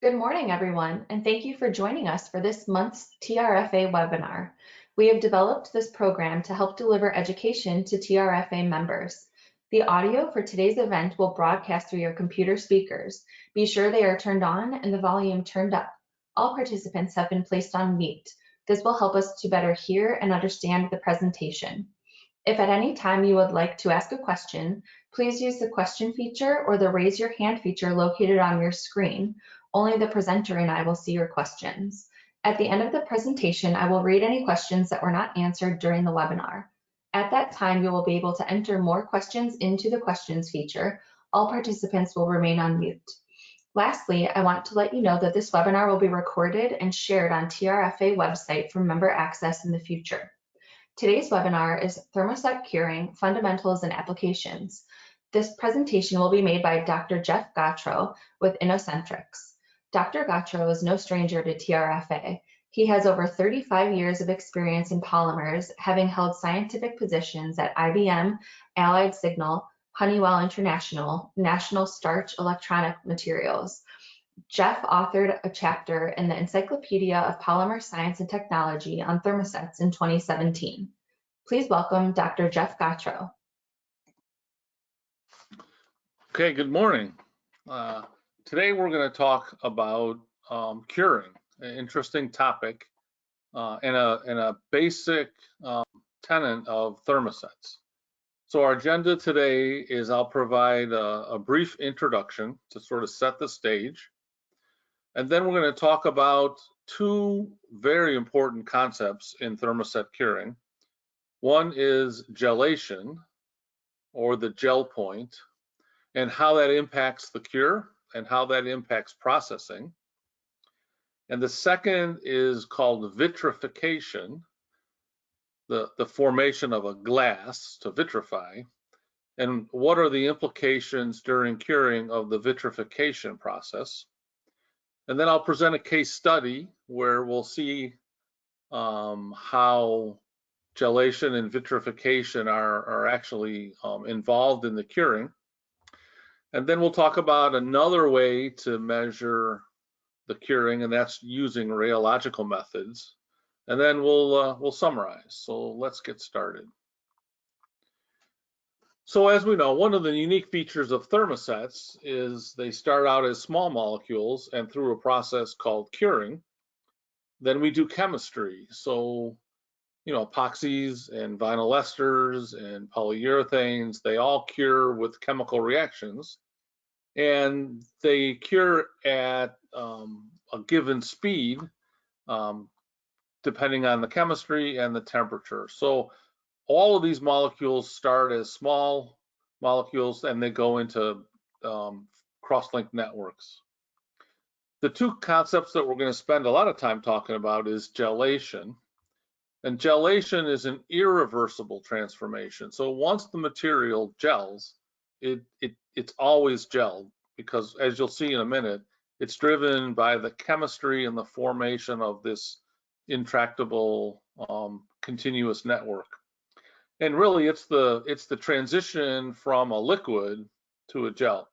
Good morning, everyone, and thank you for joining us for this month's TRFA webinar. We have developed this program to help deliver education to TRFA members. The audio for today's event will broadcast through your computer speakers. Be sure they are turned on and the volume turned up. All participants have been placed on mute. This will help us to better hear and understand the presentation. If at any time you would like to ask a question, please use the question feature or the raise your hand feature located on your screen. Only the presenter and I will see your questions. At the end of the presentation, I will read any questions that were not answered during the webinar. At that time, you will be able to enter more questions into the questions feature. All participants will remain on mute. Lastly, I want to let you know that this webinar will be recorded and shared on TRFA website for member access in the future. Today's webinar is Thermoset Curing, Fundamentals and Applications. This presentation will be made by Dr. Jeff Gotro with Innocentrics. Dr. Gotro is no stranger to TRFA. He has over 35 years of experience in polymers, having held scientific positions at IBM, Allied Signal, Honeywell International, National Starch Electronic Materials. Jeff authored a chapter in the Encyclopedia of Polymer Science and Technology on thermosets in 2017. Please welcome Dr. Jeff Gotro. Okay, good morning. Today we're going to talk about curing, an interesting topic and a basic tenet of thermosets. So our agenda today is I'll provide a brief introduction to sort of set the stage. And then we're going to talk about two very important concepts in thermoset curing. One is gelation, or the gel point, and how that impacts the cure and how that impacts processing. And the second is called vitrification, the formation of a glass to vitrify, and what are the implications during curing of the vitrification process. And then I'll present a case study where we'll see how gelation and vitrification are actually involved in the curing. And then we'll talk about another way to measure the curing, and that's using rheological methods. And then we'll summarize. So let's get started. So as we know, one of the unique features of thermosets is they start out as small molecules, and through a process called curing, then we do chemistry. So, you know, epoxies and vinyl esters and polyurethanes, they all cure with chemical reactions, and they cure at a given speed depending on the chemistry and the temperature. So all of these molecules start as small molecules and they go into cross-linked networks. The two concepts that we're going to spend a lot of time talking about is gelation. And gelation is an irreversible transformation. So once the material gels, it's always gelled, because as you'll see in a minute, it's driven by the chemistry and the formation of this intractable continuous network. And really it's the transition from a liquid to a gel.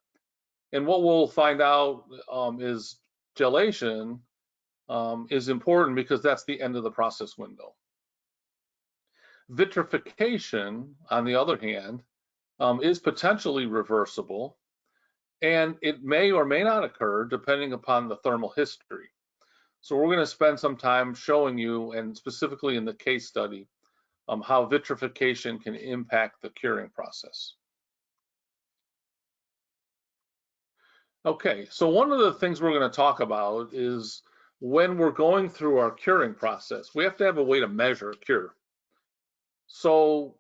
And what we'll find out is gelation is important because that's the end of the process window. Vitrification, on the other hand, is potentially reversible, and it may or may not occur depending upon the thermal history. So we're going to spend some time showing you, and specifically in the case study, how vitrification can impact the curing process. Okay, so one of the things we're going to talk about is when we're going through our curing process, we have to have a way to measure a cure. So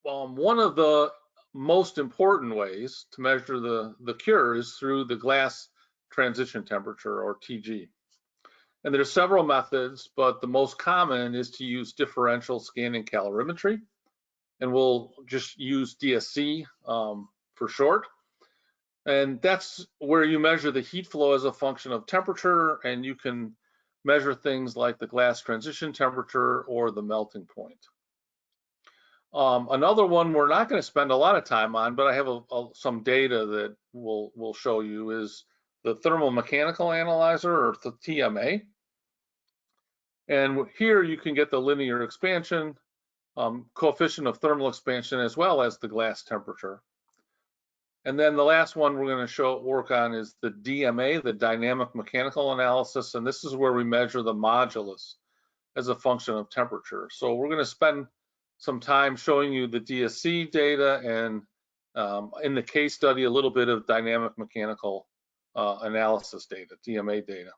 one of the most important ways to measure the cure is through the glass transition temperature, or TG. And there's several methods, but the most common is to use differential scanning calorimetry. And we'll just use DSC for short. And that's where you measure the heat flow as a function of temperature, and you can measure things like the glass transition temperature or the melting point. Another one we're not going to spend a lot of time on, but I have some data that we'll show you, is the thermomechanical analyzer, or the TMA. And here you can get the linear expansion, coefficient of thermal expansion, as well as the glass temperature. And then the last one we're going to work on is the DMA, the dynamic mechanical analysis, and this is where we measure the modulus as a function of temperature. So we're going to spend some time showing you the DSC data and in the case study a little bit of dynamic mechanical analysis data, DMA data.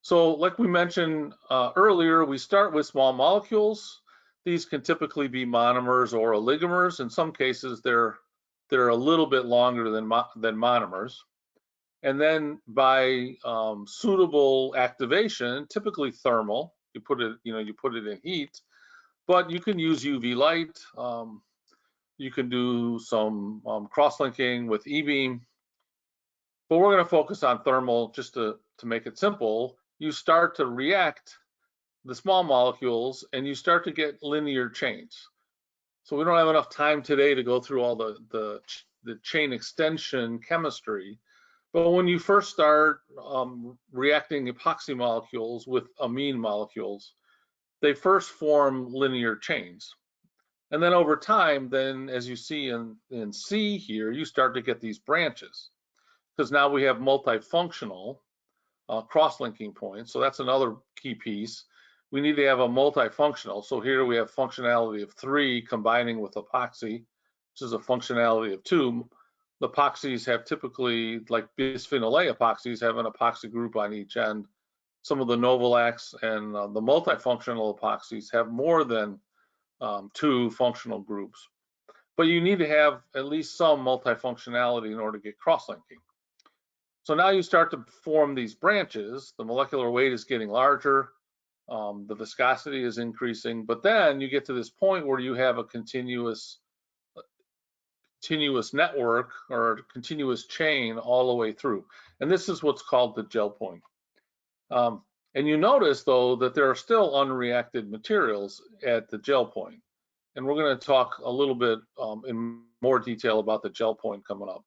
So like we mentioned earlier, we start with small molecules. These can typically be monomers or oligomers. In some cases, they're a little bit longer than monomers. And then by suitable activation, typically thermal, you put it in heat, but you can use UV light. You can do some cross-linking with E-beam, but we're going to focus on thermal just to make it simple. You start to react the small molecules and you start to get linear chains. So we don't have enough time today to go through all the chain extension chemistry. But when you first start reacting epoxy molecules with amine molecules, they first form linear chains. And then over time, then as you see in C here, you start to get these branches, because now we have multifunctional cross-linking points. So that's another key piece. We need to have a multifunctional. So here we have functionality of 3 combining with epoxy, which is a functionality of 2. The epoxies have typically, like bisphenol A epoxies, have an epoxy group on each end. Some of the Novolacs and the multifunctional epoxies have more than 2 functional groups. But you need to have at least some multifunctionality in order to get cross-linking. So now you start to form these branches. The molecular weight is getting larger. The viscosity is increasing. But then you get to this point where you have a continuous network or continuous chain all the way through. And this is what's called the gel point. And you notice, though, that there are still unreacted materials at the gel point. And we're going to talk a little bit in more detail about the gel point coming up.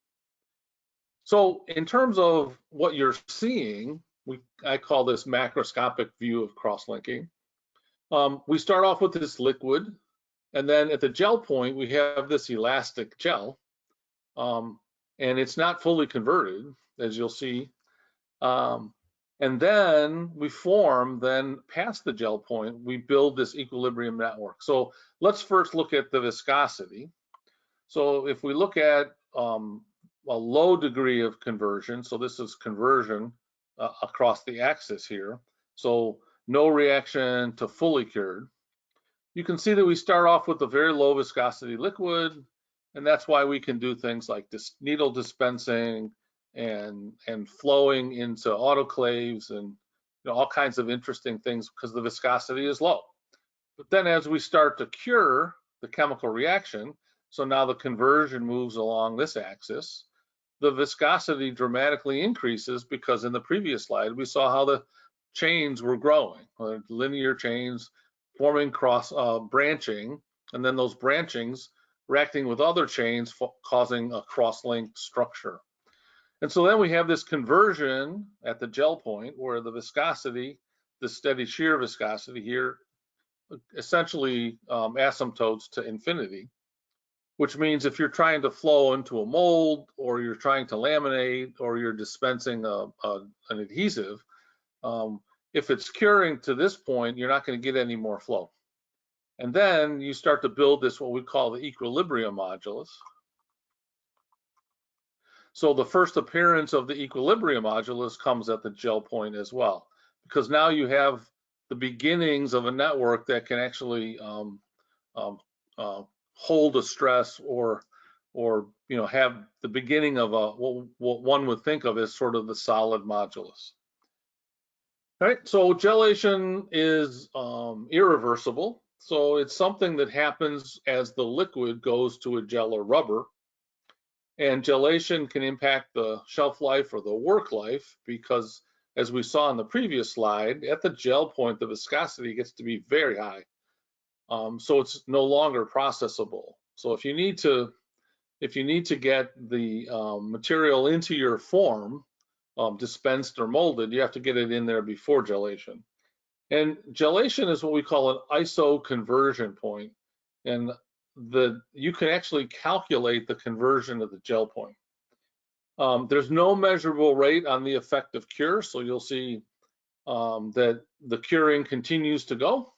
So in terms of what you're seeing, I call this macroscopic view of cross-linking. We start off with this liquid, and then at the gel point, we have this elastic gel, and it's not fully converted, as you'll see. And then we form, past the gel point, we build this equilibrium network. So let's first look at the viscosity. So if we look at a low degree of conversion, so this is conversion across the axis here, so no reaction to fully cured, you can see that we start off with a very low viscosity liquid, and that's why we can do things like this needle dispensing and flowing into autoclaves and all kinds of interesting things because the viscosity is low. But then as we start to cure the chemical reaction, so now the conversion moves along this axis, the viscosity dramatically increases because in the previous slide we saw how the chains were growing, linear chains forming cross branching, and then those branchings reacting with other chains causing a cross-linked structure. And so then we have this conversion at the gel point where the viscosity, the steady shear viscosity here, essentially asymptotes to infinity, which means if you're trying to flow into a mold or you're trying to laminate or you're dispensing an adhesive, if it's curing to this point, you're not going to get any more flow. And then you start to build this, what we call the equilibrium modulus. So the first appearance of the equilibrium modulus comes at the gel point as well, because now you have the beginnings of a network that can actually hold a stress or have the beginning of what one would think of as sort of the solid modulus. All right, so gelation is irreversible. So it's something that happens as the liquid goes to a gel or rubber. And gelation can impact the shelf life or the work life because, as we saw in the previous slide, at the gel point, the viscosity gets to be very high. So it's no longer processable. So if you need to if you need to get the material into your form, dispensed or molded, you have to get it in there before gelation. And gelation is what we call an ISO conversion point. And you can actually calculate the conversion of the gel point. There's no measurable rate on the effective cure, so you'll see that the curing continues to go.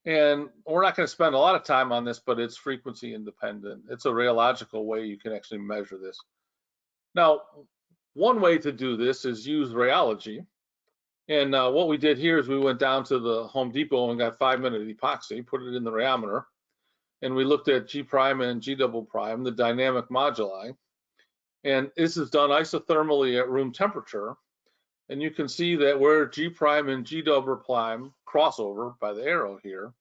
And we're not going to spend a lot of time on this, but it's frequency independent. It's a rheological way you can actually measure this. Now, one way to do this is use rheology. And what we did here is we went down to the Home Depot and got 5-minute epoxy, put it in the rheometer, and we looked at G prime and G double prime, the dynamic moduli. And this is done isothermally at room temperature. And you can see that where G prime and G double prime crossover by the arrow here,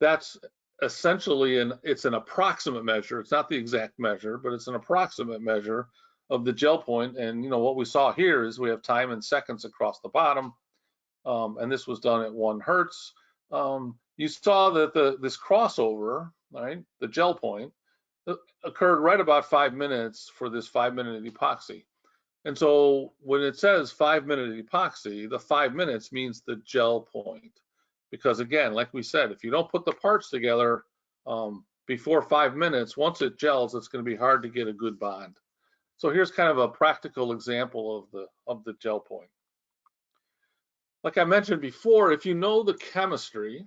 that's essentially it's an approximate measure. It's not the exact measure, but it's an approximate measure of the gel point. And what we saw here is we have time in seconds across the bottom, and this was done at 1 hertz. You saw that this crossover, right, the gel point, occurred right about 5 minutes for this 5-minute epoxy. And so when it says 5-minute epoxy, the 5 minutes means the gel point. Because again, like we said, if you don't put the parts together before 5 minutes, once it gels, it's going to be hard to get a good bond. So here's kind of a practical example of the gel point. Like I mentioned before, if you know the chemistry,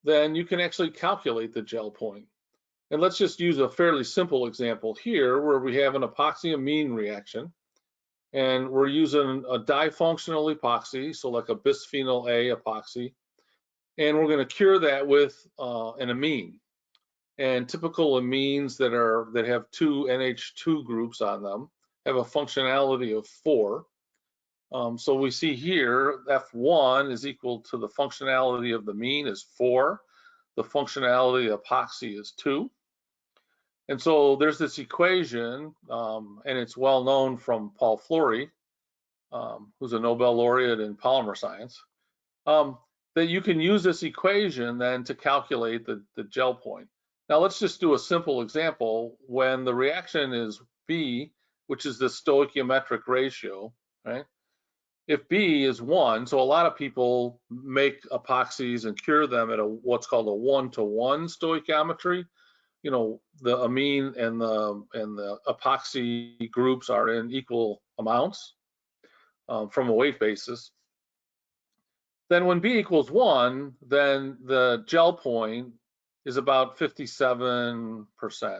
then you can actually calculate the gel point. And let's just use a fairly simple example here where we have an epoxy-amine reaction. And we're using a difunctional epoxy, so like a bisphenol A epoxy. And we're going to cure that with an amine. And typical amines that have 2 NH2 groups on them have a functionality of 4. So we see here F1 is equal to the functionality of the amine is 4. The functionality of epoxy is 2. And so there's this equation, and it's well known from Paul Flory, who's a Nobel laureate in polymer science, that you can use this equation then to calculate the gel point. Now let's just do a simple example. When the reaction is B, which is the stoichiometric ratio, right? If B is 1, so a lot of people make epoxies and cure them at what's called a 1-to-1 stoichiometry. The amine and the epoxy groups are in equal amounts from a weight basis. Then when B equals 1, then the gel point is about 57%.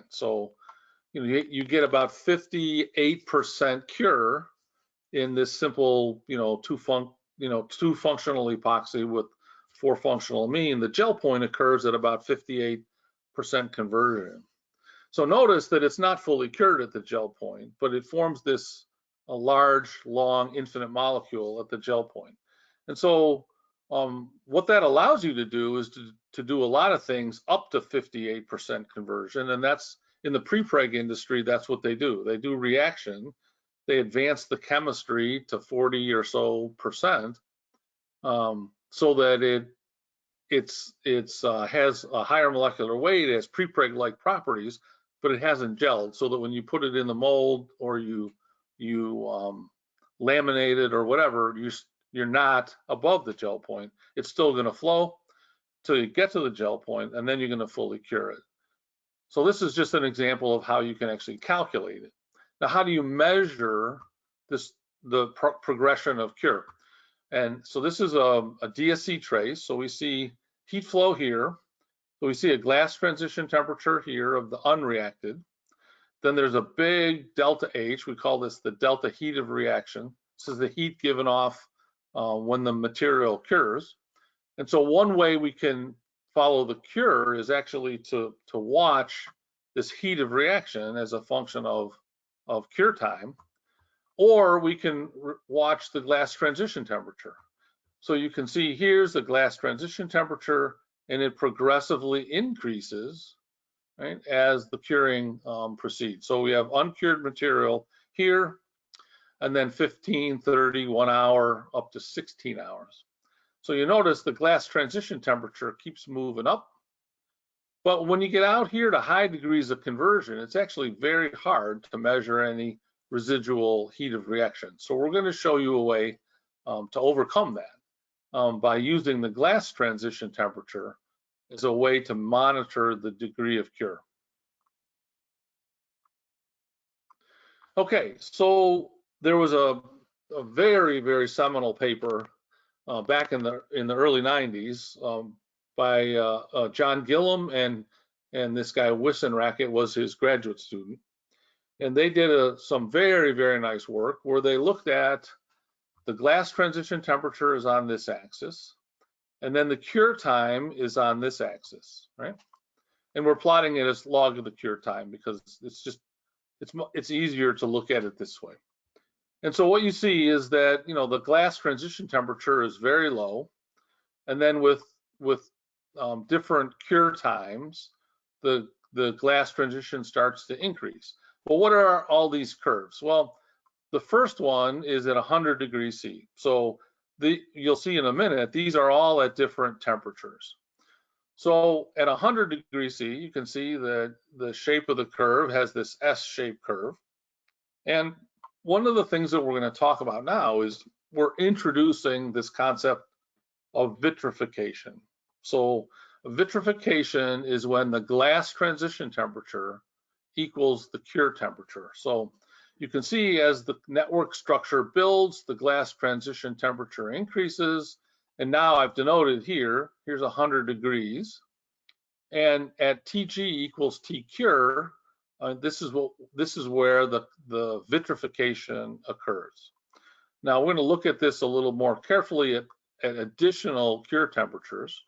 So you get about 58% cure in this simple two functional epoxy with 4 functional amine. The gel point occurs at about 58% conversion. So notice that it's not fully cured at the gel point, but it forms this a large, long, infinite molecule at the gel point. And so what that allows you to do is to do a lot of things up to 58% conversion. And that's in the prepreg industry, that's what they do. They do reaction. They advance the chemistry to 40 or so percent so that it has a higher molecular weight, it has prepreg-like properties, but it hasn't gelled, so that when you put it in the mold or you laminate it or whatever, you're not above the gel point. It's still going to flow till you get to the gel point, and then you're going to fully cure it. So this is just an example of how you can actually calculate it. Now, how do you measure the progression of cure? And so this is a DSC trace. So we see heat flow here. So we see a glass transition temperature here of the unreacted. Then there's a big delta H. We call this the delta heat of reaction. This is the heat given off when the material cures. And so one way we can follow the cure is actually to watch this heat of reaction as a function of cure time, or we can watch the glass transition temperature. So you can see here's the glass transition temperature, and it progressively increases, right, as the curing proceeds. So we have uncured material here, and then 15, 30, 1 hour, up to 16 hours. So you notice the glass transition temperature keeps moving up But when you get out here to high degrees of conversion, it's actually very hard to measure any residual heat of reaction. So we're going to show you a way to overcome that by using the glass transition temperature as a way to monitor the degree of cure. Okay, so there was a very, very seminal paper back in the early 90s by John Gillum and this guy Wissenracket was his graduate student, and they did some very, very nice work where they looked at the glass transition temperature is on this axis, and then the cure time is on this axis, right? And we're plotting it as log of the cure time because it's easier to look at it this way. And so what you see is that, you know, the glass transition temperature is very low, and then with different cure times, the glass transition starts to increase. Well, what are all these curves? Well, the first one is at 100 degrees C. So you'll see in a minute, these are all at different temperatures. So at 100 degrees C, you can see that the shape of the curve has this S-shaped curve. And one of the things that we're going to talk about now is we're introducing this concept of vitrification. So vitrification is when the glass transition temperature equals the cure temperature. So you can see as the network structure builds, the glass transition temperature increases. And now I've denoted here, here's 100 degrees. And at TG equals T cure, this is where the vitrification occurs. Now we're going to look at this a little more carefully at additional cure temperatures.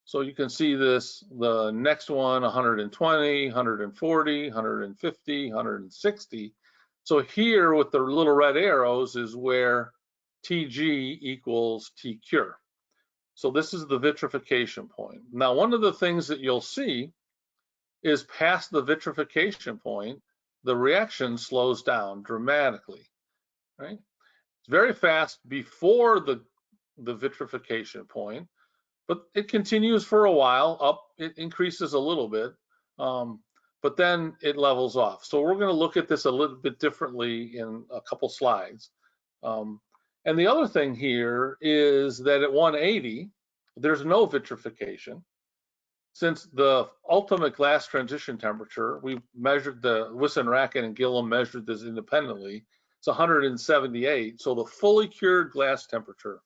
So you can see this, the next one, 120, 140, 150, 160. So here with the little red arrows is where TG equals T cure. So this is the vitrification point. Now, one of the things that you'll see is past the vitrification point, the reaction slows down dramatically, right? It's very fast before the vitrification point, but it continues for a while up, it increases a little bit, but then it levels off. So we're going to look at this a little bit differently in a couple slides. And the other thing here is that at 180, there's no vitrification. Since the ultimate glass transition temperature, we measured the Wissenracket and Gillum measured this independently. It's 178. So the fully cured glass temperature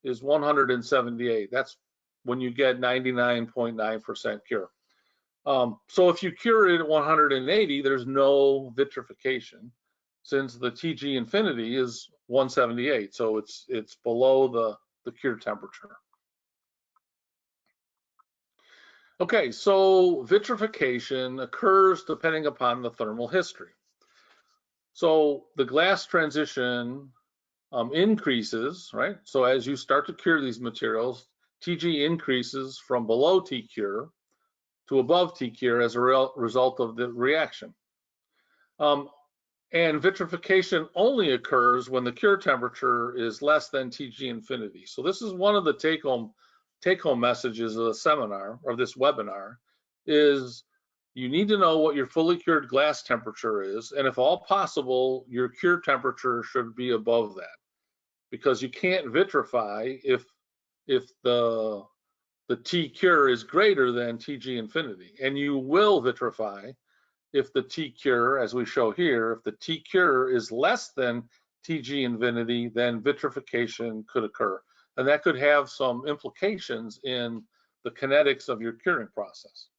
is 178. That's when you get 99.9% cure. So if you cure it at 180, there's no vitrification, since the TG infinity is 178. So it's below the cure temperature. Okay, so vitrification occurs depending upon the thermal history. So the glass transition increases, right? So as you start to cure these materials, TG increases from below T cure to above T cure as a result of the reaction. And vitrification only occurs when the cure temperature is less than TG infinity. So this is one of the take-home messages of the seminar, or this webinar, is you need to know what your fully cured glass temperature is, and if all possible, your cure temperature should be above that, because you can't vitrify if the T cure is greater than TG infinity, and you will vitrify if the T cure, as we show here, if the T cure is less than TG infinity, then vitrification could occur. And that could have some implications in the kinetics of your curing process.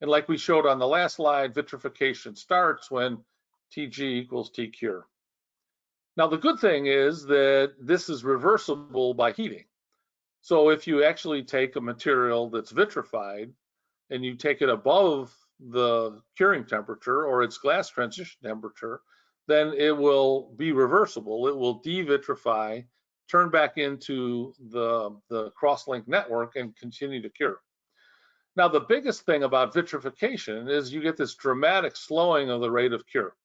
And like we showed on the last slide, vitrification starts when TG equals T cure. Now, the good thing is that this is reversible by heating. So if you actually take a material that's vitrified and you take it above the curing temperature or its glass transition temperature, then it will be reversible. It will devitrify, turn back into the cross-link network and continue to cure. Now, the biggest thing about vitrification is you get this dramatic slowing of the rate of cure.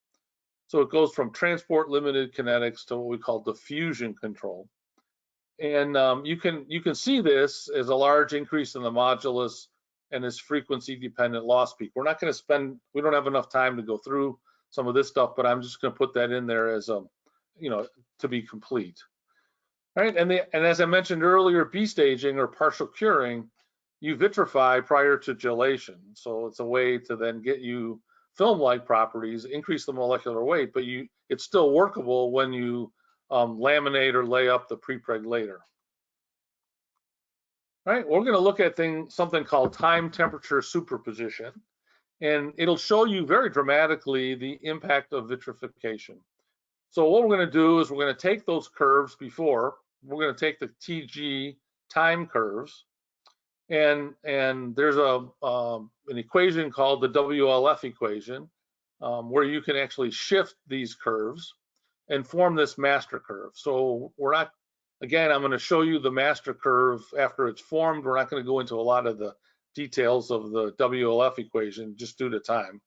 So it goes from transport limited kinetics to what we call diffusion control. And you can see this as a large increase in the modulus and this frequency dependent loss peak. We're not going to spend, we don't have enough time to go through some of this stuff, but I'm just going to put that in there as a, to be complete. All right, and as I mentioned earlier, B staging or partial curing, you vitrify prior to gelation. So it's a way to then get you film-like properties, increase the molecular weight, but it's still workable when you laminate or lay up the prepreg later. All right, we're going to look at something called time temperature superposition, and it'll show you very dramatically the impact of vitrification. So what we're going to do is we're going to take those curves before, we're going to take the TG time curves, and there's an equation called the WLF equation, where you can actually shift these curves and form this master curve. So we're not, again, I'm going to show you the master curve after it's formed. We're not going to go into a lot of the details of the WLF equation just due to time.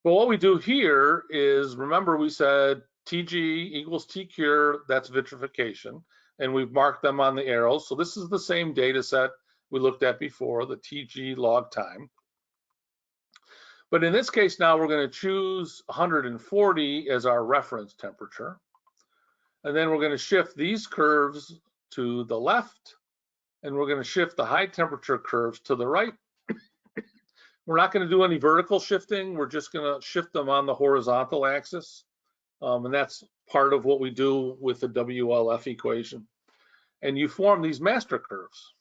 But what we do here is, remember we said TG equals T cure, that's vitrification, and we've marked them on the arrows. So this is the same data set we looked at before, the TG log time. But in this case now we're going to choose 140 as our reference temperature. And then we're going to shift these curves to the left, and we're going to shift the high temperature curves to the right. We're not going to do any vertical shifting. We're just going to shift them on the horizontal axis. And that's part of what we do with the WLF equation. And you form these master curves.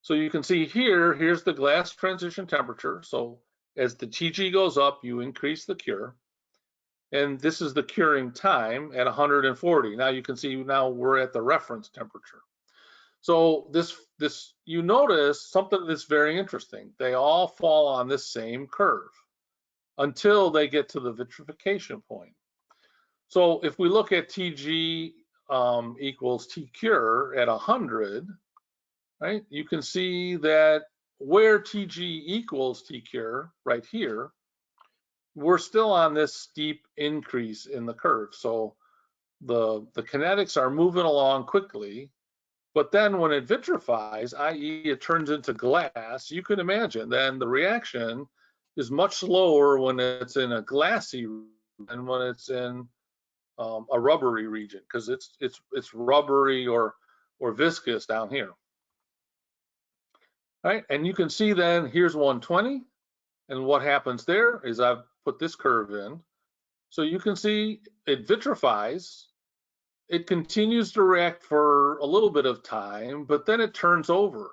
So you can see here, here's the glass transition temperature. So as the TG goes up, you increase the cure. And this is the curing time at 140. Now you can see now we're at the reference temperature. So this you notice something that's very interesting. They all fall on this same curve until they get to the vitrification point. So if we look at TG equals T cure at 100, right? You can see that where TG equals T cure right here, we're still on this steep increase in the curve. So the kinetics are moving along quickly. But then when it vitrifies, i.e. it turns into glass, you can imagine then the reaction is much slower when it's in a glassy than when it's in a rubbery region, because it's rubbery or viscous down here. All right, and you can see then here's 120, and what happens there is I've put this curve in. So you can see it vitrifies. It continues to react for a little bit of time, but then it turns over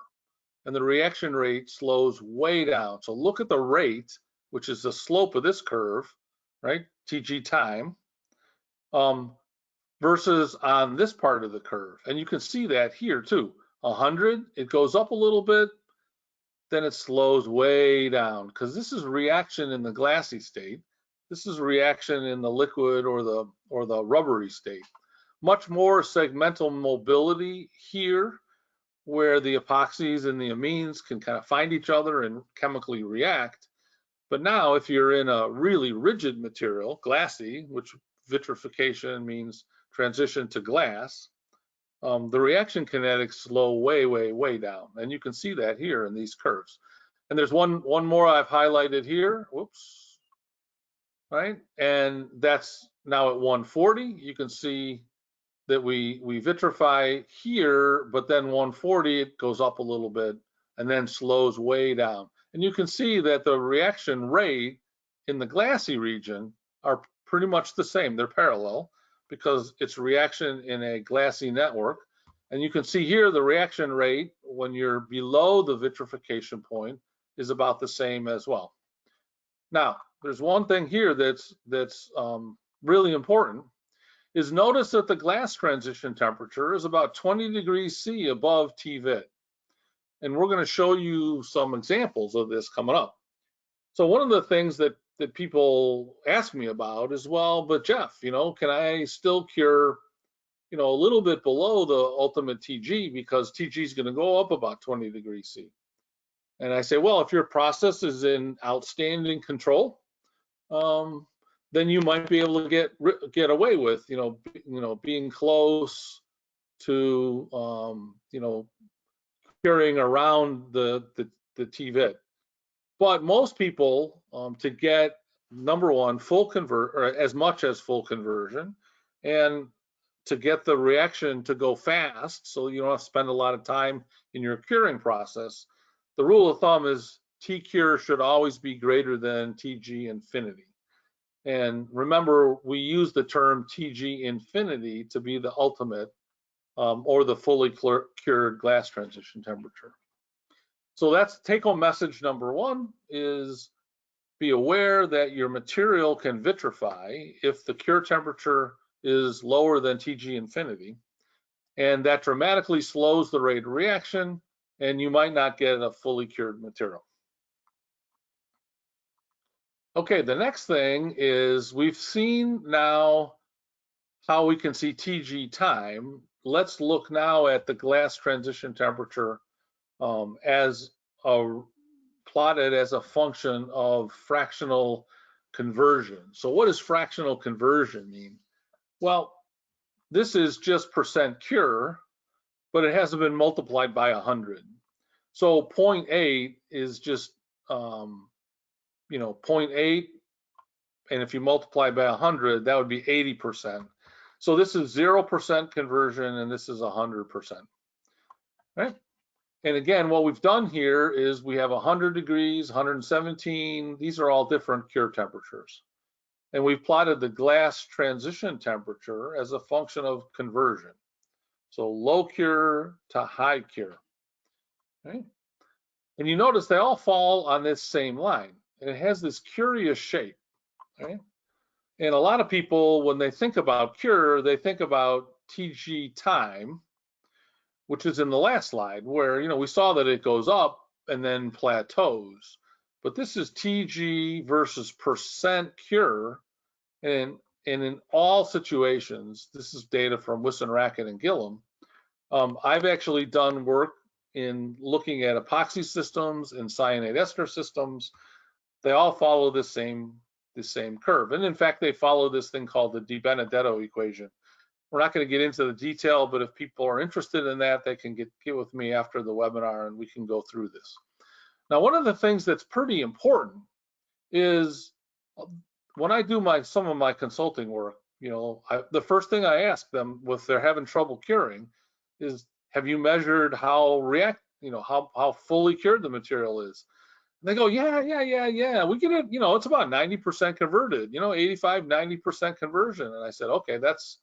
and the reaction rate slows way down. So look at the rate, which is the slope of this curve, right? TG time, versus on this part of the curve. And you can see that here too. 100, it goes up a little bit, then it slows way down because this is reaction in the glassy state. This is reaction in the liquid or the rubbery state. Much more segmental mobility here, where the epoxies and the amines can kind of find each other and chemically react. But now if you're in a really rigid material, glassy, which vitrification means transition to glass, the reaction kinetics slow way down. And you can see that here in these curves. And there's one more I've highlighted here. Whoops. Right? And that's now at 140. You can see that we vitrify here, but then 140, it goes up a little bit and then slows way down. And you can see that the reaction rate in the glassy region are pretty much the same. They're parallel because it's reaction in a glassy network. And you can see here the reaction rate when you're below the vitrification point is about the same as well. Now, there's one thing here that's really important, is notice that the glass transition temperature is about 20 degrees C above TVIT. And we're going to show you some examples of this coming up. So one of the things that people ask me about is, well, but Jeff, can I still cure, a little bit below the ultimate TG because TG is going to go up about 20 degrees C. And I say, well, if your process is in outstanding control, then you might be able to get away with, being close to, curing around the TVIT. But most people, to get, number one, or as much as full conversion, and to get the reaction to go fast, so you don't have to spend a lot of time in your curing process, the rule of thumb is T-cure should always be greater than TG infinity. And remember, we use the term TG infinity to be the ultimate or the fully cured glass transition temperature. So that's take-home message number one, is be aware that your material can vitrify if the cure temperature is lower than TG infinity, and that dramatically slows the rate of reaction, and you might not get a fully cured material. Okay, the next thing is we've seen now how we can see TG time. Let's look now at the glass transition temperature as plotted as a function of fractional conversion. So what does fractional conversion mean? Well, this is just percent cure, but it hasn't been multiplied by 100. So 0.8 is just, 0.8, and if you multiply by 100, that would be 80%. So this is 0% conversion, and this is 100%, right? And again, what we've done here is we have 100 degrees, 117. These are all different cure temperatures. And we've plotted the glass transition temperature as a function of conversion. So low cure to high cure. Okay? And you notice they all fall on this same line. And it has this curious shape. Okay? And a lot of people, when they think about cure, they think about TG time, which is in the last slide, where we saw that it goes up and then plateaus. But this is TG versus percent cure, and in all situations, this is data from Wisson, Rackett, and Gillum. I've actually done work in looking at epoxy systems and cyanide ester systems. They all follow the same curve, and in fact, they follow this thing called the Di Benedetto equation. We're not going to get into the detail, but if people are interested in that, they can get with me after the webinar and we can go through this. Now, one of the things that's pretty important is when I do some of my consulting work, the first thing I ask them if they're having trouble curing is, have you measured how how fully cured the material is? And they go, yeah, we get it, it's about 90% converted, 85, 90% conversion. And I said, okay, that's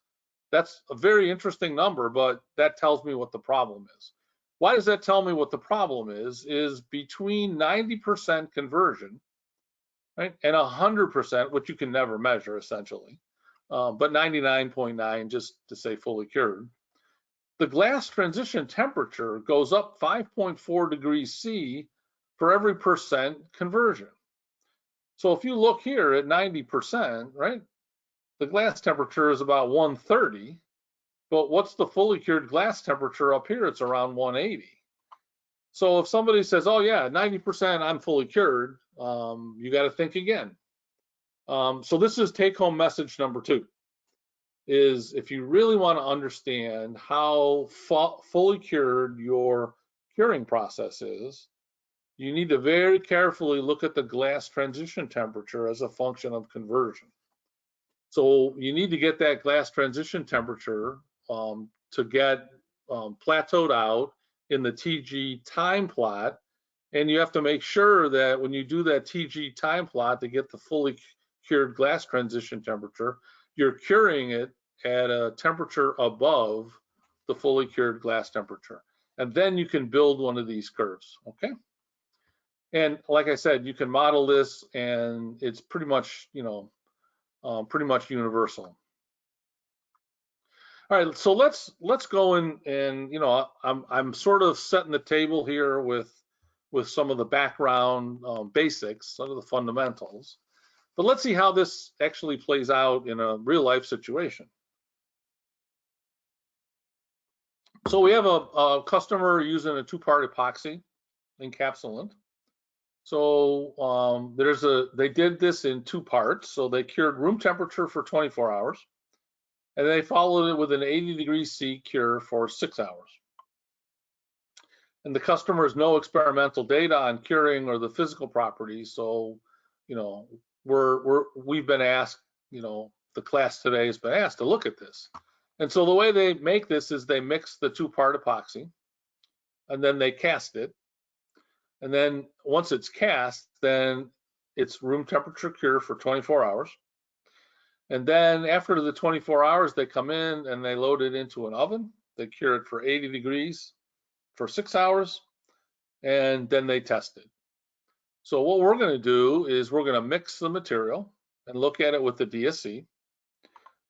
a very interesting number, but that tells me what the problem is. Why does that tell me what the problem is? Is between 90% conversion, right, and 100%, which you can never measure essentially, but 99.9 just to say fully cured, the glass transition temperature goes up 5.4 degrees C for every percent conversion. So if you look here at 90%, right, the glass temperature is about 130, but what's the fully cured glass temperature up here? It's around 180. So if somebody says, oh yeah, 90% I'm fully cured, you got to think again. So this is take-home message number two, is if you really want to understand how fully cured your curing process is, you need to very carefully look at the glass transition temperature as a function of conversion. So you need to get that glass transition temperature to get plateaued out in the TG time plot. And you have to make sure that when you do that TG time plot to get the fully cured glass transition temperature, you're curing it at a temperature above the fully cured glass temperature. And then you can build one of these curves, okay? And like I said, you can model this and it's pretty much, pretty much universal. All right, so let's go in and I'm sort of setting the table here with some of the background basics, some of the fundamentals. But let's see how this actually plays out in a real life situation. So we have a customer using a two-part epoxy encapsulant. So they did this in two parts. So they cured room temperature for 24 hours. And they followed it with an 80 degrees C cure for 6 hours. and the customer has no experimental data on curing or the physical properties. So, you know, we've been asked, you know, the class today has been asked to look at this. And so the way they make this is they mix the 2-part epoxy, and then they cast it. And then once it's cast, then it's room temperature cure for 24 hours. And then after the 24 hours, they come in and they load it into an oven. They cure it for 80 degrees for 6 hours, and then they test it. So what we're going to do is we're going to mix the material and look at it with the DSC.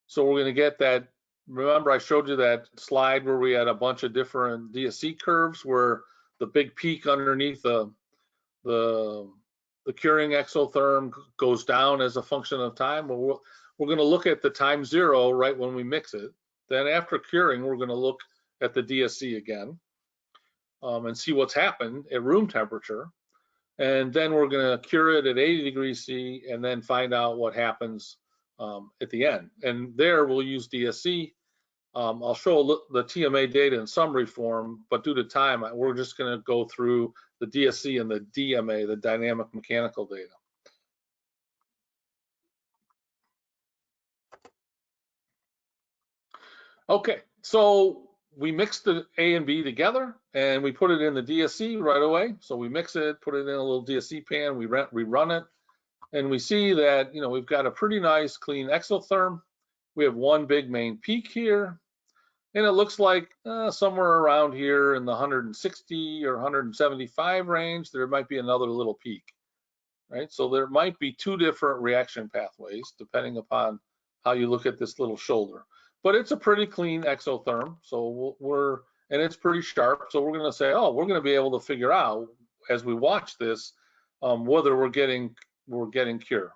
So we're going to get that. Remember, I showed you that slide where we had a bunch of different DSC curves where the big peak underneath the curing exotherm goes down as a function of time. Well, we're going to look at the time 0 right when we mix it. Then after curing, we're going to look at the DSC again and see what's happened at room temperature. And then we're going to cure it at 80 degrees C and then find out what happens at the end. And there we'll use DSC. I'll show the TMA data in summary form, but due to time, we're just going to go through the DSC and the DMA, the dynamic mechanical data. Okay, so we mix the A and B together and we put it in the DSC right away. So we mix it, put it in a little DSC pan, we run it, and we see that, you know, we've got a pretty nice clean exotherm. We have one big main peak here, and it looks like somewhere around here in the 160 or 175 range, there might be another little peak, right? So there might be 2 different reaction pathways depending upon how you look at this little shoulder. But it's a pretty clean exotherm, so and it's pretty sharp. So we're going to say, oh, we're going to be able to figure out as we watch this whether we're getting cure.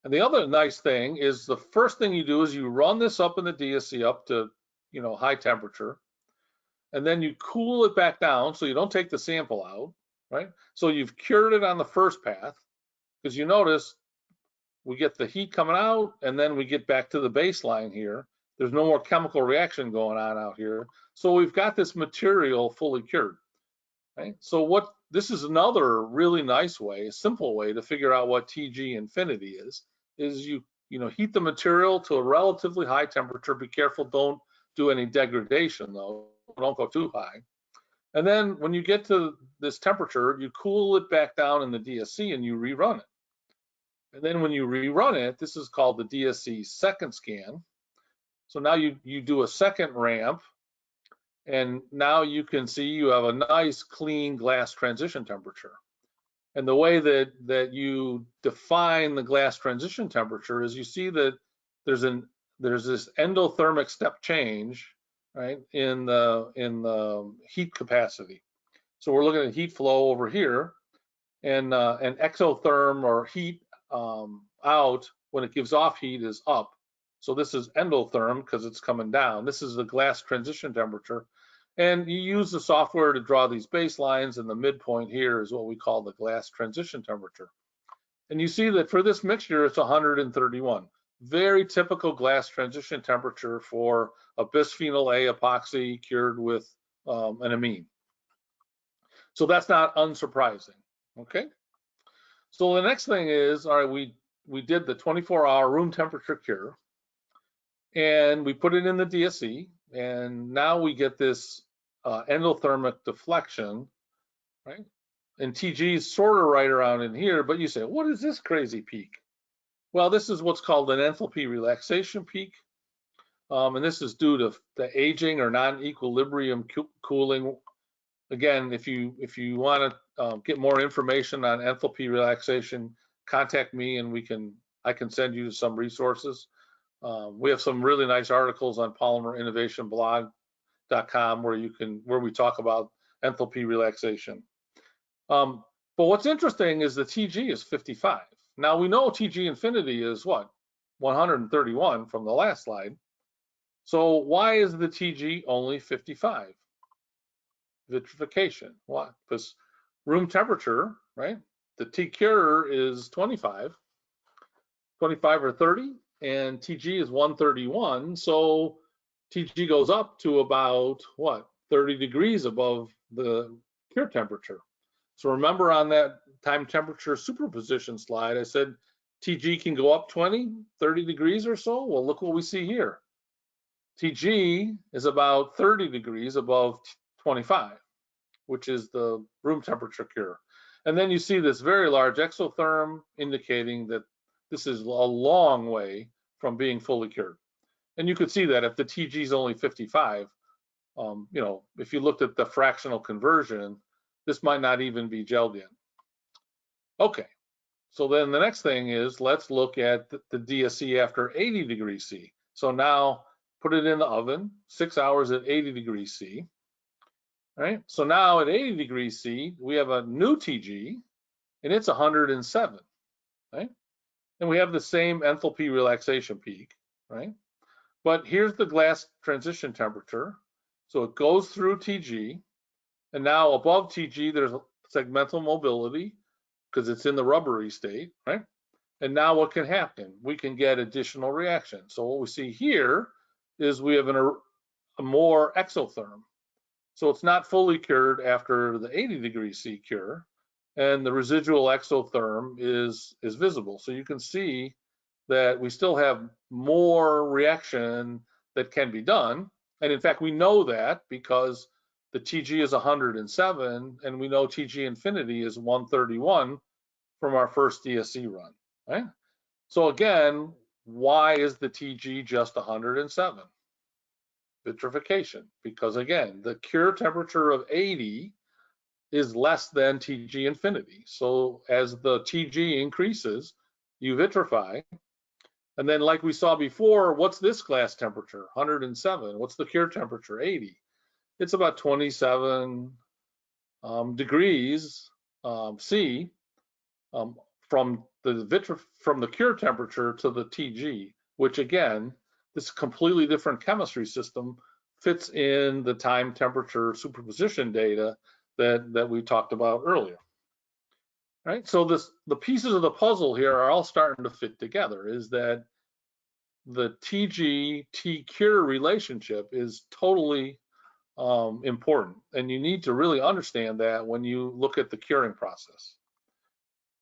And the other nice thing is the first thing you do is you run this up in the DSC up to, you know, high temperature, and then you cool it back down so you don't take the sample out, right? So you've cured it on the first path, because you notice we get the heat coming out and then we get back to the baseline here. There's no more chemical reaction going on out here. So we've got this material fully cured, right? So this is another really nice way, a simple way to figure out what TG infinity is you heat the material to a relatively high temperature. Be careful, don't do any degradation though, don't go too high. And then when you get to this temperature, you cool it back down in the DSC and you rerun it. And then when you rerun it, this is called the DSC second scan. So now you do a second ramp, and now you can see you have a nice clean glass transition temperature. And the way that you define the glass transition temperature is you see that there's this endothermic step change, right, in the heat capacity. So we're looking at heat flow over here, and exotherm or heat out when it gives off heat is up. So this is endotherm because it's coming down. This is the glass transition temperature. And you use the software to draw these baselines, and the midpoint here is what we call the glass transition temperature. And you see that for this mixture, it's 131. Very typical glass transition temperature for a bisphenol A epoxy cured with an amine. So that's not unsurprising, okay? So the next thing is, all right, we did the 24-hour room temperature cure, and we put it in the DSC, and now we get this endothermic deflection, right? And TG is sort of right around in here, but you say, what is this crazy peak? Well, this is what's called an enthalpy relaxation peak, and this is due to the aging or non-equilibrium cooling. Again, if you want to get more information on enthalpy relaxation, contact me and I can send you some resources. We have some really nice articles on polymerinnovationblog.com where we talk about enthalpy relaxation. But what's interesting is the TG is 55. Now we know TG infinity is what? 131 from the last slide. So why is the TG only 55? Vitrification. Why? Because room temperature, right? The T cure is 25 or 30, and TG is 131. So TG goes up to about what? 30 degrees above the cure temperature. So remember on that time temperature superposition slide, I said TG can go up 20, 30 degrees or so. Well, look what we see here. TG is about 30 degrees above 25, which is the room temperature cure. And then you see this very large exotherm indicating that this is a long way from being fully cured. And you could see that if the TG is only 55, if you looked at the fractional conversion, this might not even be gelled yet. Okay, so then the next thing is let's look at the DSC after 80 degrees C. So now put it in the oven, 6 hours at 80 degrees C. Right? So now at 80 degrees C, we have a new TG, and it's 107. Right? And we have the same enthalpy relaxation peak. Right? But here's the glass transition temperature. So it goes through TG, and now above TG, there's segmental mobility because it's in the rubbery state, right? And now what can happen? We can get additional reaction. So what we see here is we have a more exotherm. So it's not fully cured after the 80 degrees C cure, and the residual exotherm is visible. So you can see that we still have more reaction that can be done. And in fact, we know that because the TG is 107, and we know TG infinity is 131 from our first DSC run, right? So again, why is the TG just 107? Vitrification, because again, the cure temperature of 80 is less than TG infinity. So as the TG increases, you vitrify. And then like we saw before, what's this glass temperature? 107. What's the cure temperature? 80. It's about 27 degrees C from the cure temperature to the TG, which again, this completely different chemistry system fits in the time temperature superposition data that we talked about earlier. Right? So the pieces of the puzzle here are all starting to fit together, is that the TG T cure relationship is totally important, and you need to really understand that when you look at the curing process.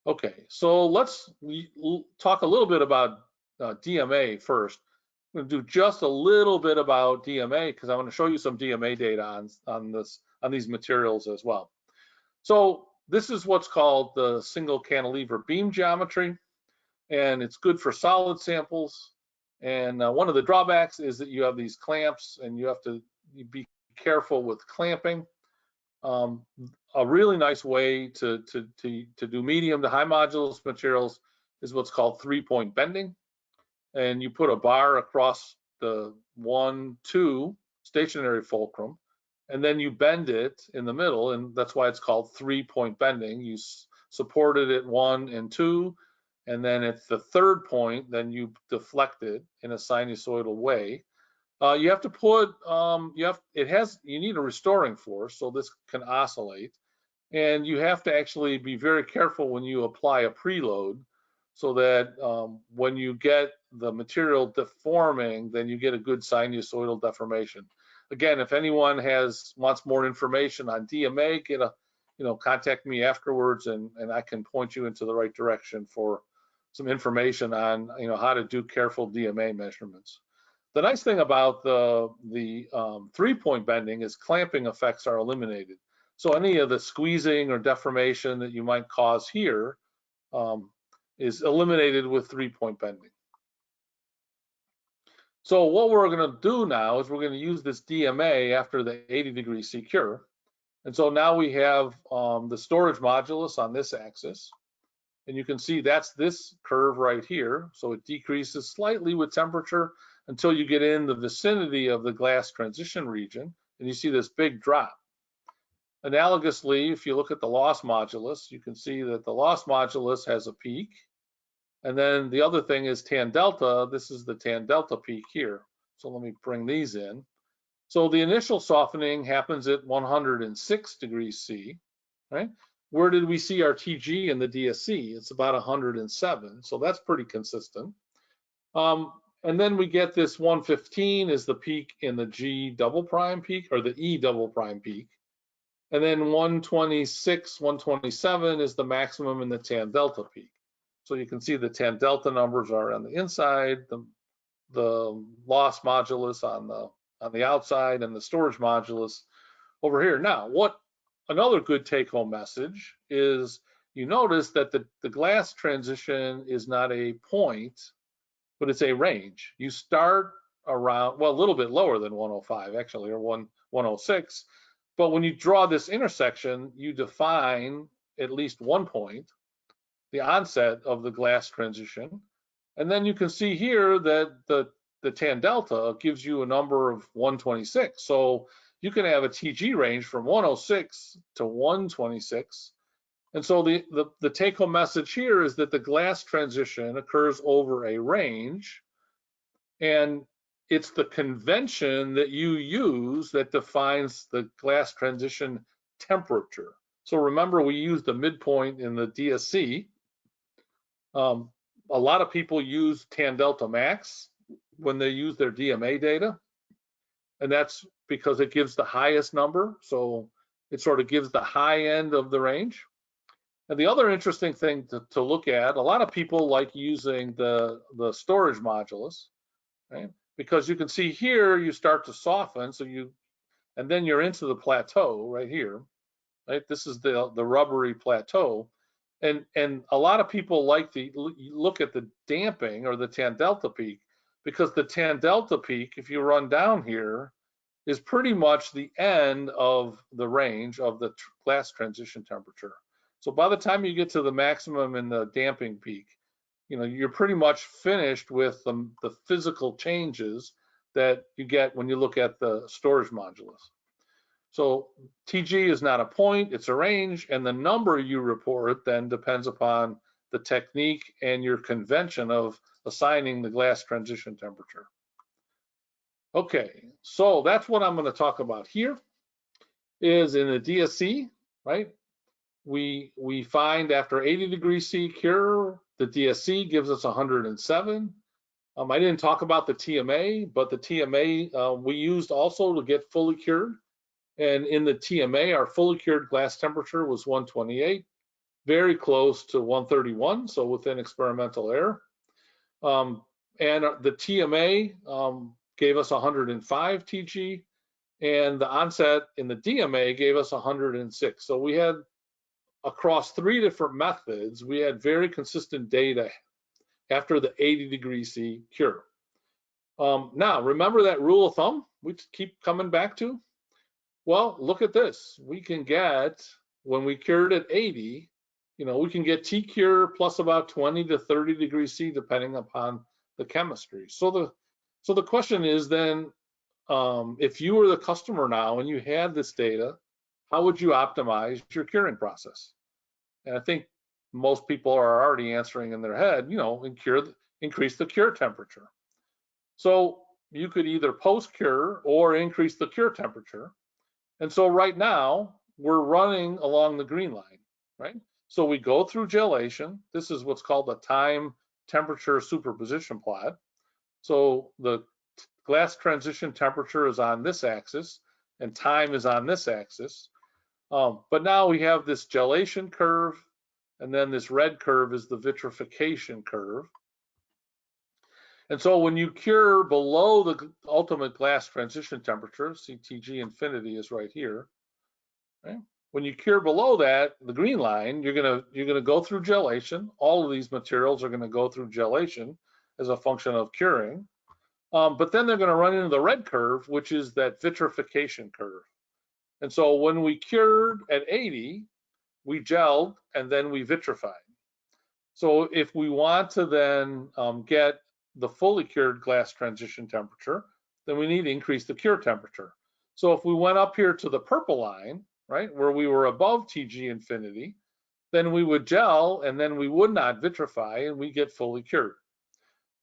Okay, so let's talk a little bit about DMA first. I'm going to do just a little bit about DMA because I want to show you some DMA data on these materials as well. So this is what's called the single cantilever beam geometry, and it's good for solid samples. And one of the drawbacks is that you have these clamps, and you have to be careful with clamping. A really nice way to do medium to high modulus materials is what's called 3-point bending. And you put a bar across the 1, 2 stationary fulcrum, and then you bend it in the middle, and that's why it's called 3-point bending. You support it at 1 and 2, and then at the third point, then you deflect it in a sinusoidal way. You have to put, you need a restoring force, so this can oscillate. And you have to actually be very careful when you apply a preload, so that when you get the material deforming, then you get a good sinusoidal deformation. Again, if anyone wants more information on DMA, contact me afterwards, and I can point you into the right direction for some information on how to do careful DMA measurements. The nice thing about the 3-point bending is clamping effects are eliminated. So any of the squeezing or deformation that you might cause here is eliminated with 3-point bending. So what we're going to do now is we're going to use this DMA after the 80 degree C cure. And so now we have the storage modulus on this axis. And you can see that's this curve right here. So it decreases slightly with temperature until you get in the vicinity of the glass transition region, and you see this big drop. Analogously, if you look at the loss modulus, you can see that the loss modulus has a peak. And then the other thing is tan delta. This is the tan delta peak here. So let me bring these in. So the initial softening happens at 106 degrees C, right? Where did we see our TG in the DSC? It's about 107, so that's pretty consistent. And then we get this 115 is the peak in the G double prime peak, or the E double prime peak. And then 126, 127 is the maximum in the tan delta peak. So you can see the tan delta numbers are on the inside, the loss modulus on the outside, and the storage modulus over here. Now, what another good take-home message is, you notice that the glass transition is not a point, but it's a range. You start around, well, a little bit lower than 105 actually, or 106. But when you draw this intersection, you define at least one point, the onset of the glass transition. And then you can see here that the tan delta gives you a number of 126. So you can have a TG range from 106 to 126. And so the take-home message here is that the glass transition occurs over a range, and it's the convention that you use that defines the glass transition temperature. So remember, we used the midpoint in the DSC. A lot of people use tan delta max when they use their DMA data, and that's because it gives the highest number. So it sort of gives the high end of the range. And the other interesting thing to look at, a lot of people like using the storage modulus, right? Because you can see here, you start to soften, and then you're into the plateau right here, right? This is the rubbery plateau. And a lot of people like to look at the damping or the tan delta peak, because the tan delta peak, if you run down here, is pretty much the end of the range of the glass transition temperature. So by the time you get to the maximum in the damping peak, you're pretty much finished with the physical changes that you get when you look at the storage modulus. So TG is not a point, it's a range, and the number you report then depends upon the technique and your convention of assigning the glass transition temperature. Okay, so that's what I'm going to talk about here, is in the DSC, right? We find after 80 degrees C cure, the DSC gives us 107. I didn't talk about the TMA, but the TMA we used also to get fully cured. And in the TMA, our fully cured glass temperature was 128, very close to 131, so within experimental error. And the TMA gave us 105 TG, and the onset in the DMA gave us 106. So we had, across 3 different methods, we had very consistent data after the 80 degrees C cure. Now, remember that rule of thumb we keep coming back to? Well, look at this. We can get, when we cured at 80, we can get T cure plus about 20 to 30 degrees C, depending upon the chemistry. So the question is then, if you were the customer now and you had this data, how would you optimize your curing process? And I think most people are already answering in their head, increase the cure temperature. So you could either post-cure or increase the cure temperature. And so right now, we're running along the green line, right? So we go through gelation. This is what's called a time temperature superposition plot. So the glass transition temperature is on this axis and time is on this axis. But now we have this gelation curve, and then this red curve is the vitrification curve. And so when you cure below the ultimate glass transition temperature, see TG infinity is right here, right? When you cure below that, the green line, you're gonna go through gelation. All of these materials are gonna go through gelation as a function of curing. But then they're gonna run into the red curve, which is that vitrification curve. And so when we cured at 80, we gelled and then we vitrified. So if we want to then get the fully cured glass transition temperature, then we need to increase the cure temperature. So if we went up here to the purple line, right, where we were above TG infinity, then we would gel and then we would not vitrify and we get fully cured,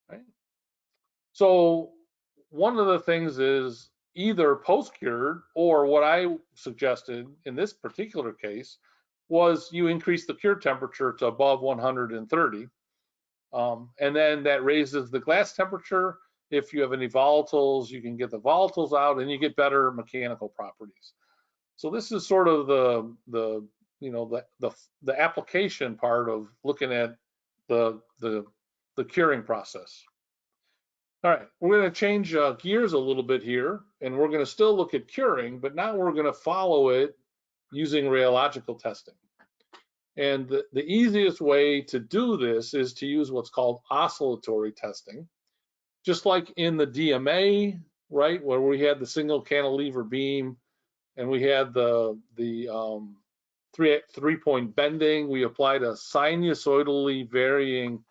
right? So one of the things is either post-cured, or what I suggested in this particular case was you increase the cure temperature to above 130. And then that raises the glass temperature, if you have any volatiles, you can get the volatiles out and you get better mechanical properties. So this is sort of the application part of looking at the curing process. All right, we're going to change gears a little bit here, and we're going to still look at curing, but now we're going to follow it using rheological testing. And the easiest way to do this is to use what's called oscillatory testing. Just like in the DMA, right, where we had the single cantilever beam and we had the three-point bending, we applied a sinusoidally varying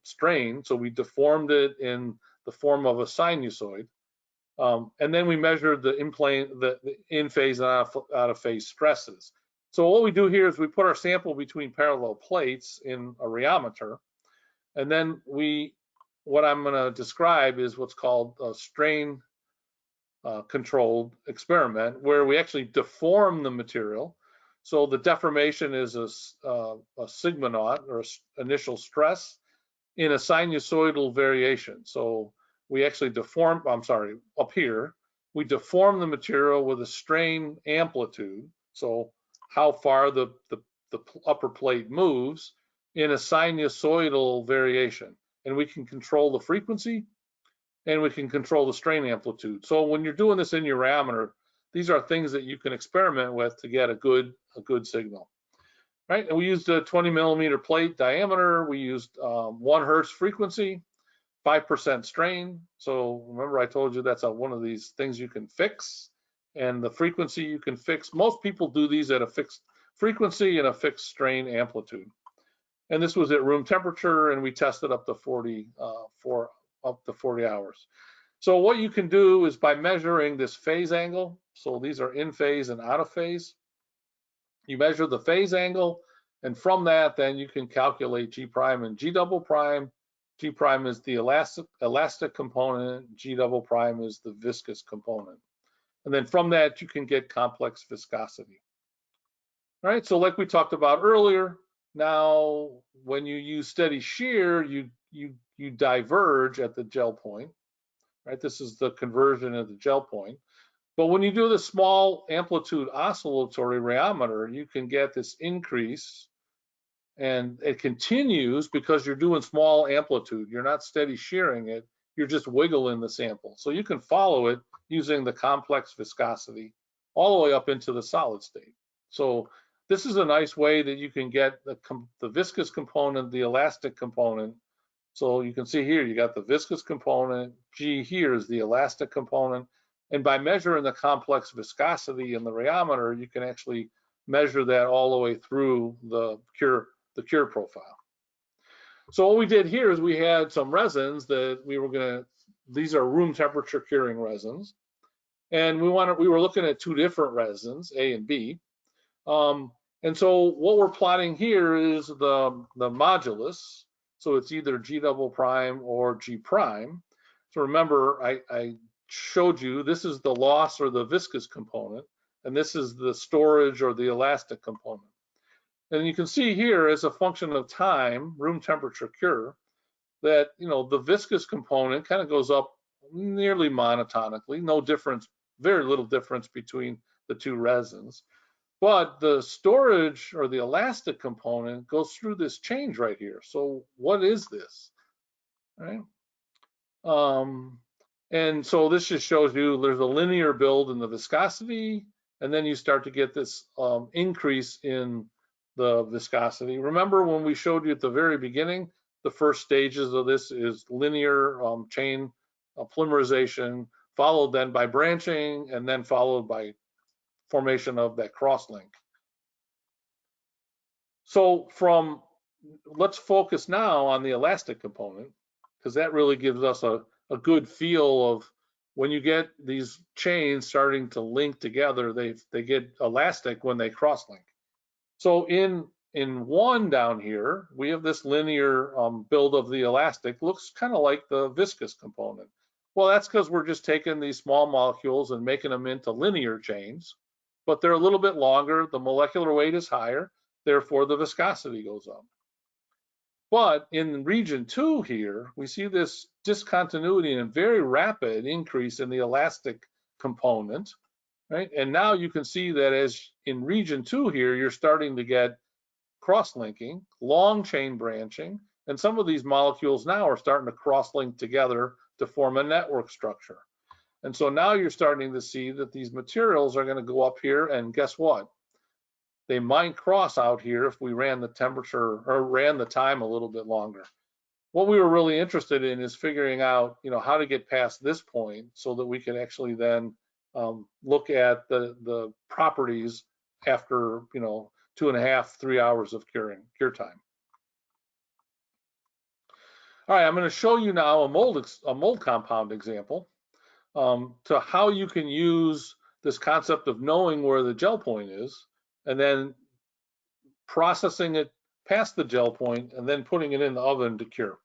strain. So we deformed it in the form of a sinusoid. And then we measured the in-plane, the in-phase and out-of-phase stresses. So what we do here is we put our sample between parallel plates in a rheometer, and then what I'm going to describe is what's called a strain controlled experiment, where we actually deform the material. So the deformation is a sigma naught, or initial stress, in a sinusoidal variation. So we actually deform, up here, we deform the material with a strain amplitude. So how far the upper plate moves in a sinusoidal variation. And we can control the frequency and we can control the strain amplitude. So when you're doing this in your rheometer, these are things that you can experiment with to get a good signal. Right, and we used a 20 millimeter plate diameter. We used 1 hertz frequency, 5% strain. So remember I told you that's one of these things you can fix, and the frequency you can fix. Most people do these at a fixed frequency and a fixed strain amplitude. And this was at room temperature, and we tested up to 40 hours. So what you can do is by measuring this phase angle. So these are in phase and out of phase. You measure the phase angle, and from that, then you can calculate G prime and G double prime. G prime is the elastic component, G double prime is the viscous component. And then from that, you can get complex viscosity. All right, so like we talked about earlier, now when you use steady shear, you diverge at the gel point, right? This is the conversion of the gel point. But when you do the small amplitude oscillatory rheometer, you can get this increase, and it continues because you're doing small amplitude. You're not steady shearing it, you're just wiggling the sample. So you can follow it using the complex viscosity all the way up into the solid state. So this is a nice way that you can get the viscous component, the elastic component. So you can see here, you got the viscous component, G here is the elastic component. And by measuring the complex viscosity in the rheometer, you can actually measure that all the way through the cure profile. So what we did here is we had some resins that these are room temperature curing resins. And we were looking at 2 different resins, A and B. And so what we're plotting here is the modulus. So it's either G double prime or G prime. So remember, I showed you this is the loss or the viscous component, and this is the storage or the elastic component. And you can see here as a function of time, room temperature cure, that the viscous component kind of goes up nearly monotonically, no difference, very little difference between the 2 resins. But the storage or the elastic component goes through this change right here. So what is this? Right? And so this just shows you there's a linear build in the viscosity, and then you start to get this increase in the viscosity. Remember when we showed you at the very beginning, the first stages of this is linear chain polymerization, followed then by branching, and then followed by formation of that cross-link. So let's focus now on the elastic component, because that really gives us a good feel of when you get these chains starting to link together, they get elastic when they cross-link. So in 1 down here, we have this linear build of the elastic, looks kind of like the viscous component. Well, that's because we're just taking these small molecules and making them into linear chains, but they're a little bit longer, the molecular weight is higher, therefore the viscosity goes up. But in region 2 here, we see this discontinuity and a very rapid increase in the elastic component, right? And now you can see that as in region 2 here, you're starting to get cross-linking, long chain branching, and some of these molecules now are starting to cross-link together to form a network structure. And so now you're starting to see that these materials are going to go up here, and guess what? They might cross out here if we ran the temperature or ran the time a little bit longer. What we were really interested in is figuring out, how to get past this point so that we could actually then look at the properties after, 2.5, 3 hours of cure time. All right, I'm going to show you now a mold compound example to how you can use this concept of knowing where the gel point is and then processing it past the gel point and then putting it in the oven to cure.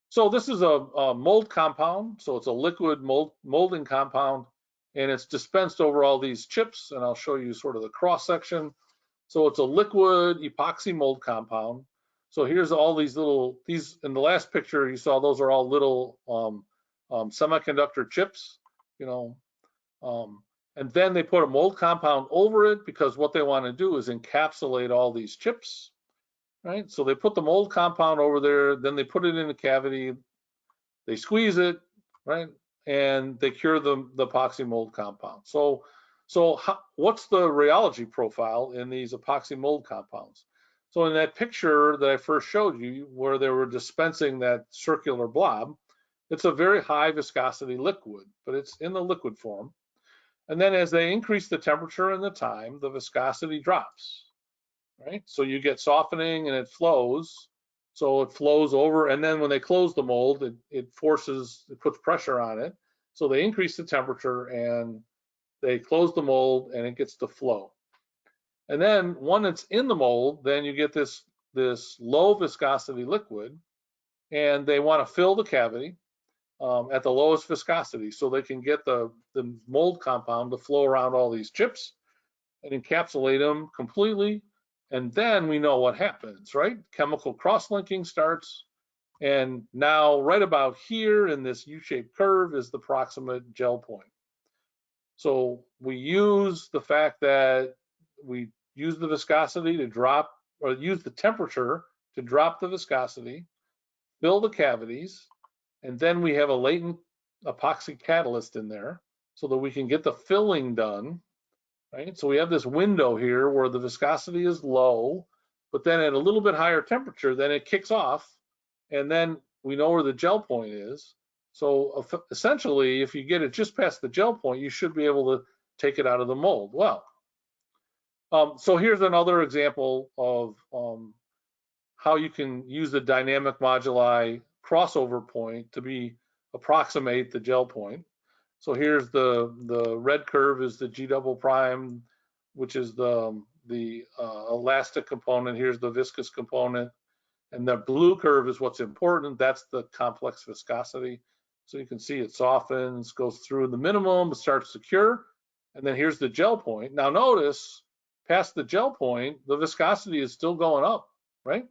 So this is a mold compound. So it's a liquid molding compound, and it's dispensed over all these chips, and I'll show you sort of the cross section. So it's a liquid epoxy mold compound. So here's all these in the last picture you saw, those are all little semiconductor chips, and then they put a mold compound over it because what they want to do is encapsulate all these chips, right? So they put the mold compound over there, then they put it in a cavity, they squeeze it, right? And they cure the epoxy mold compound. So what's the rheology profile in these epoxy mold compounds? So in that picture that I first showed you where they were dispensing that circular blob, it's a very high viscosity liquid, but it's in the liquid form. And then as they increase the temperature and the time, the viscosity drops, right? So you get softening and it flows. So it flows over, and then when they close the mold, it puts pressure on it. So they increase the temperature and they close the mold and it gets to flow. And then when it's in the mold, then you get this low viscosity liquid, and they want to fill the cavity at the lowest viscosity so they can get the mold compound to flow around all these chips and encapsulate them completely. And then we know what happens, right? Chemical cross-linking starts. And now right about here in this U-shaped curve is the proximate gel point. So we use the fact that we use the viscosity to drop, or use the temperature to drop the viscosity, fill the cavities, and then we have a latent epoxy catalyst in there so that we can get the filling done, right? So we have this window here where the viscosity is low, but then at a little bit higher temperature, then it kicks off, and then we know where the gel point is. So essentially, if you get it just past the gel point, you should be able to take it out of the mold. Well, so here's another example of how you can use the dynamic moduli crossover point to approximate the gel point. So here's the red curve is the G double prime, which is the elastic component. Here's the viscous component, and the blue curve is what's important. That's the complex viscosity. So you can see it softens, goes through the minimum, starts to cure, and then here's the gel point. Now notice, past the gel point, the viscosity is still going up, right?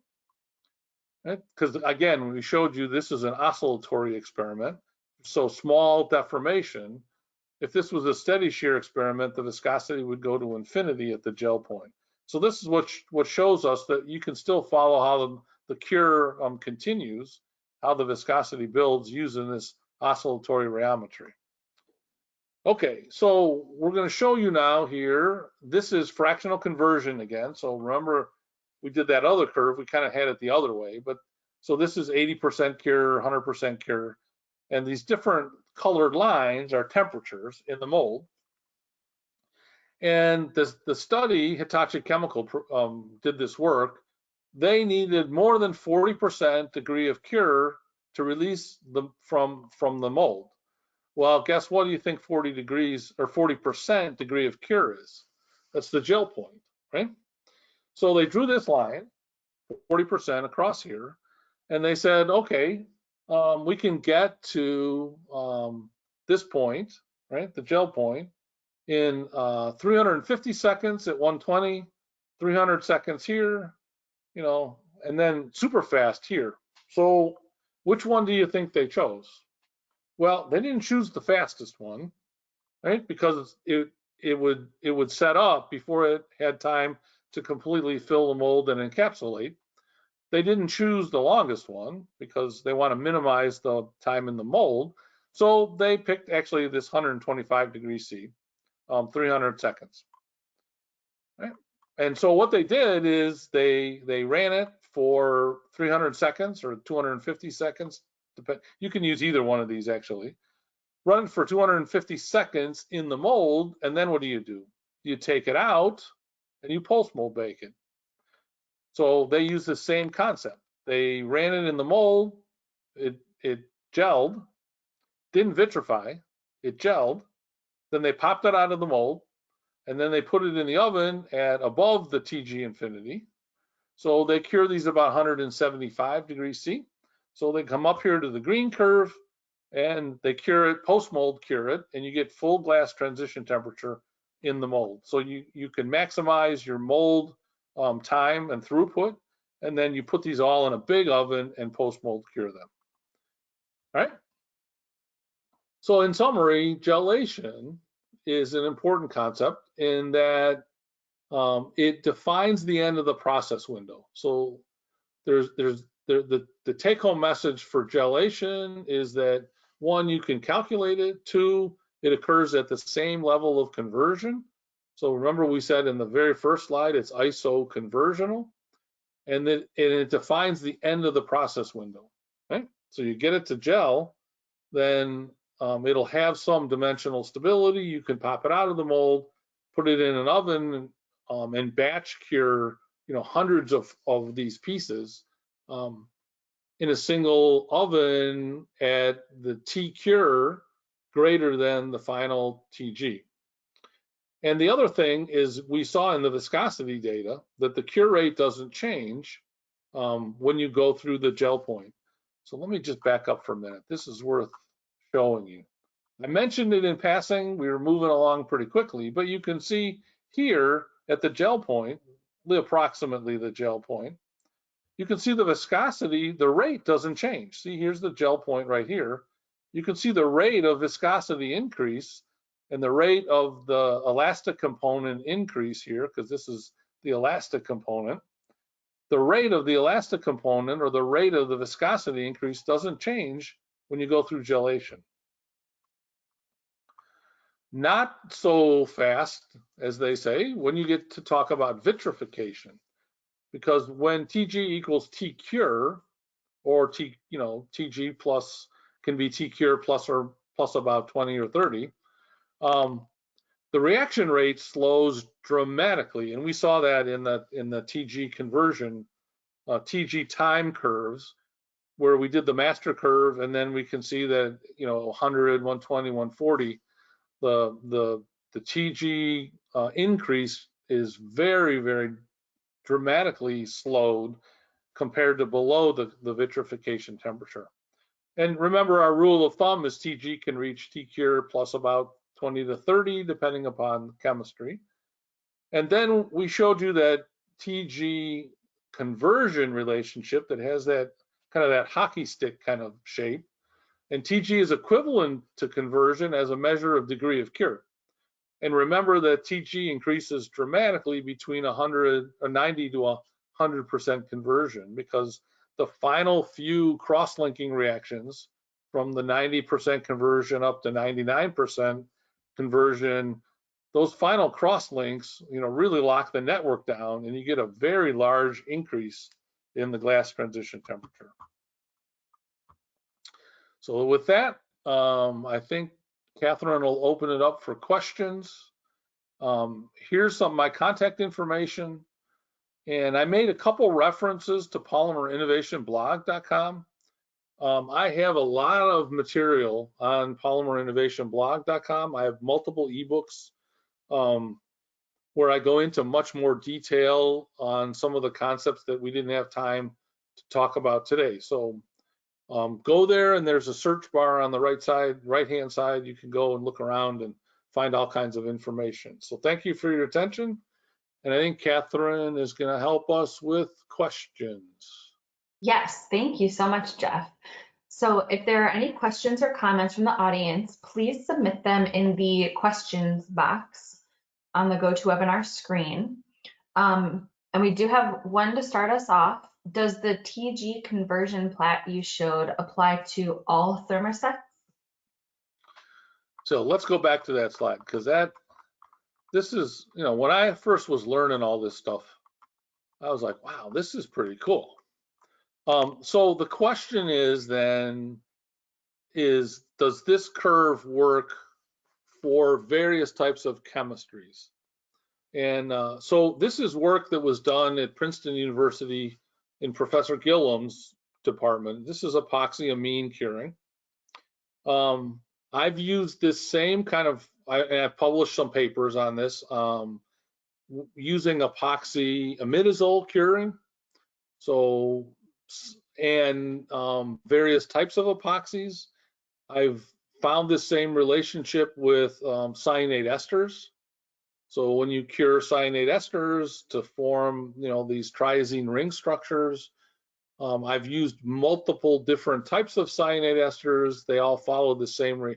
Because again, we showed you this is an oscillatory experiment, so small deformation. If this was a steady shear experiment, the viscosity would go to infinity at the gel point. So this is what shows us that you can still follow how the cure continues, how the viscosity builds using this oscillatory rheometry. Okay, so we're going to show you now here, this is fractional conversion again. So remember, we did that other curve, we kind of had it the other way, but so this is 80% cure, 100% cure, and these different colored lines are temperatures in the mold. And the study, Hitachi Chemical did this work. They needed more than 40% degree of cure to release from the mold. Well, guess what do you think 40 degrees or 40% degree of cure is? That's the gel point, right? So they drew this line, 40% across here, and they said, okay, we can get to this point, right, the gel point, in 350 seconds at 120, 300 seconds here, and then super fast here. So which one do you think they chose? Well, they didn't choose the fastest one, right? Because it would set up before it had time to completely fill the mold and encapsulate. They didn't choose the longest one because they want to minimize the time in the mold. So they picked actually this 125 degrees C, 300 seconds. Right? And so what they did is they ran it for 300 seconds or 250 seconds. You can use either one of these actually. Run it for 250 seconds in the mold, and then what do? You take it out and you post mold bake it. So they use the same concept. They ran it in the mold, it gelled, didn't vitrify, it gelled, then they popped it out of the mold, and then they put it in the oven at above the TG infinity. So they cure these about 175 degrees C. So they come up here to the green curve, and they cure it, post-mold cure it, and you get full glass transition temperature in the mold. So you can maximize your mold time and throughput, and then you put these all in a big oven and post-mold cure them. All right? So in summary, gelation is an important concept in that it defines the end of the process window. So the take-home message for gelation is that one, you can calculate it. Two, it occurs at the same level of conversion. So remember we said in the very first slide, it's isoconversional, and then it defines the end of the process window, right? So you get it to gel, then it'll have some dimensional stability. You can pop it out of the mold, put it in an oven, and batch cure, hundreds of these pieces in a single oven at the T cure greater than the final TG. And the other thing is we saw in the viscosity data that the cure rate doesn't change when you go through the gel point. So let me just back up for a minute. This is worth showing you. I mentioned it in passing. We were moving along pretty quickly, but you can see here at the gel point, approximately the gel point, you can see the viscosity, the rate doesn't change. See, here's the gel point right here. You can see the rate of viscosity increase and the rate of the elastic component increase here, because this is the elastic component. The rate of the elastic component or the rate of the viscosity increase doesn't change when you go through gelation. Not so fast, as they say, when you get to talk about vitrification. Because when TG equals T cure, or TG plus can be T cure plus about 20 or 30, the reaction rate slows dramatically, and we saw that in the TG conversion, TG time curves, where we did the master curve, and then we can see that 100, 120, 140, the TG increase is very, very dramatically slowed compared to below the vitrification temperature. And remember, our rule of thumb is TG can reach T cure plus about 20 to 30, depending upon chemistry. And then we showed you that TG conversion relationship that has that kind of that hockey stick kind of shape. And TG is equivalent to conversion as a measure of degree of cure. And remember that TG increases dramatically between 100 or 90 to 100% conversion, because the final few cross-linking reactions from the 90% conversion up to 99% conversion, those final cross-links, really lock the network down, and you get a very large increase in the glass transition temperature. So with that, I think Catherine will open it up for questions. Here's some of my contact information. And I made a couple references to polymerinnovationblog.com. I have a lot of material on polymerinnovationblog.com. I have multiple ebooks where I go into much more detail on some of the concepts that we didn't have time to talk about today. So go there, and there's a search bar on the right-hand side. You can go and look around and find all kinds of information. So thank you for your attention. And I think Catherine is going to help us with questions. Yes, thank you so much, Jeff. So if there are any questions or comments from the audience, please submit them in the questions box on the GoToWebinar screen. And we do have one to start us off. Does the TG conversion plat you showed apply to all thermosets? So let's go back to that slide, because this is, when I first was learning all this stuff, I was like, wow, this is pretty cool. So the question is then, does this curve work for various types of chemistries? And so this is work that was done at Princeton University in Professor Gillam's department. This is epoxy amine curing. I've used this same kind of, I've published some papers on this, using epoxy imidazole curing. So, and various types of epoxies. I've found this same relationship with cyanate esters. So when you cure cyanate esters to form, these triazine ring structures, I've used multiple different types of cyanate esters. They all follow the same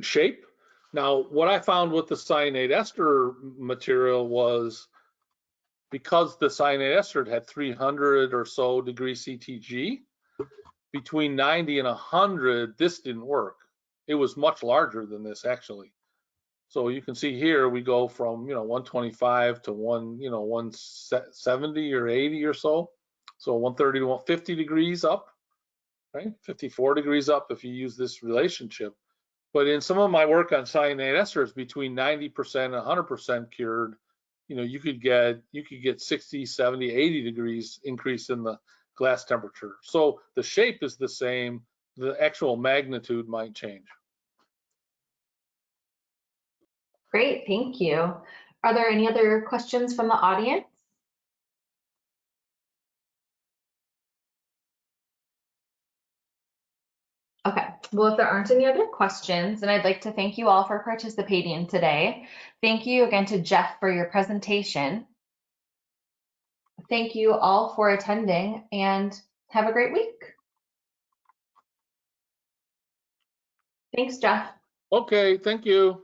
shape. Now, what I found with the cyanate ester material was, because the cyanate ester had 300 or so degrees CTG, between 90 and 100, this didn't work. It was much larger than this, actually. So you can see here we go from 125 to 170 or 80 or so. So 130 to 150 degrees up, right? 54 degrees up if you use this relationship. But in some of my work on cyanate esters, between 90% and 100% cured, you could get 60, 70, 80 degrees increase in the glass temperature. So the shape is the same, the actual magnitude might change. Great, thank you. Are there any other questions from the audience? Okay, well, if there aren't any other questions, then I'd like to thank you all for participating today. Thank you again to Jeff for your presentation. Thank you all for attending and have a great week. Thanks, Jeff. Okay, thank you.